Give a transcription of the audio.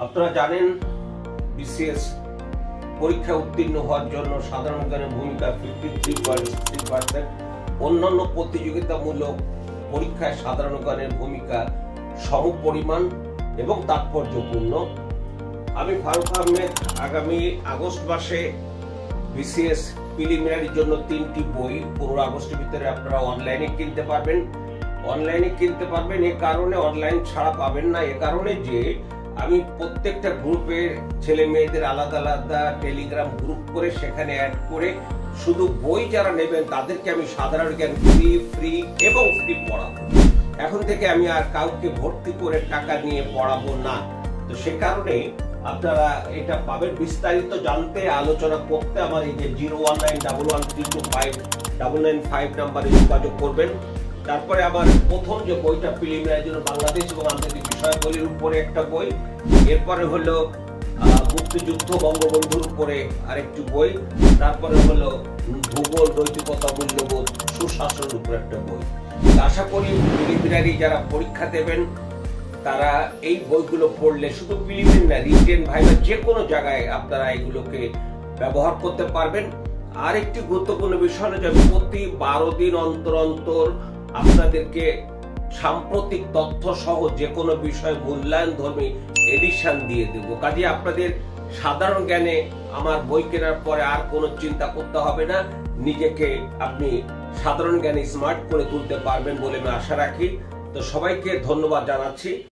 আপনারা জানেন বিসিএস পরীক্ষায় উত্তীর্ণ হওয়ার জন্য সাধারণ জ্ঞানের ভূমিকা 53.6%, অন্যান্য প্রতিযোগিতামূলক পরীক্ষায় সাধারণ জ্ঞানের ভূমিকা সমপরিমাণ এবং তাৎপর্যপূর্ণ। আমি ফারুক আহমেদ আগামী আগস্ট মাসে বিসিএস প্রিলিমিনারির জন্য 3টি বই 15 আগস্টের ভিতরে আপনারা অনলাইনে কিনতে পারবেন। এ কারণে অনলাইন ছাড়া পাবেন না, এ কারণে যে আমি প্রত্যেকটা গ্রুপের ছেলে মেয়েদের আলাদা আলাদা টেলিগ্রাম গ্রুপ করে সেখানে অ্যাড করে শুধু বই যারা নেবেন তাদেরকে আমি সাধারণ জ্ঞান ফ্রি এবং ফ্রি পড়াবো। এখন থেকে আমি আর কাউকে ভর্তি করে টাকা নিয়ে পড়াবো না। তো সে কারণে আপনারা এটা পাবেন। বিস্তারিত জানতে আলোচনা করতে আমার এই যে 01911325995 নাম্বারে যোগাযোগ করবেন। তারপরে আমার প্রথম যে বইটা প্রিলিমিনারির জন্য বাংলাদেশ এবং আন্তর্জাতিক বিষয়াবলীর উপরে একটা বই, এরপরে হলো মুক্তিযুদ্ধ বঙ্গবন্ধুর উপরে আরেকটি বই, তারপরে হলো ভূগোল নৈতিকতা মূল্যবোধ সুশাসনের উপর একটা বই। আশা করি প্রিলিমিনারি যারা পরীক্ষা দেবেন তারা এই বইগুলো পড়লে শুধু প্রিলিমিনারি রিটেন ভাইভা যে কোনো জায়গায় আপনারা এগুলোকে ব্যবহার করতে পারবেন। আর একটি গুরুত্বপূর্ণ বিষয় হলো যে প্রতি 12 দিন অন্তর আপনাদেরকে সাম্প্রতিক তথ্য সহ যে কোনো বিষয় মূল্যায়ন ধর্মী এডিশন দিয়ে দেব। কাজে আপনাদের সাধারণ জ্ঞানে আমার বই কেনার পরে আর কোনো চিন্তা করতে হবে না, নিজেকে আপনি সাধারণ জ্ঞানে স্মার্ট করে তুলতে পারবেন বলে আমি আশা রাখি। তো সবাইকে ধন্যবাদ জানাচ্ছি।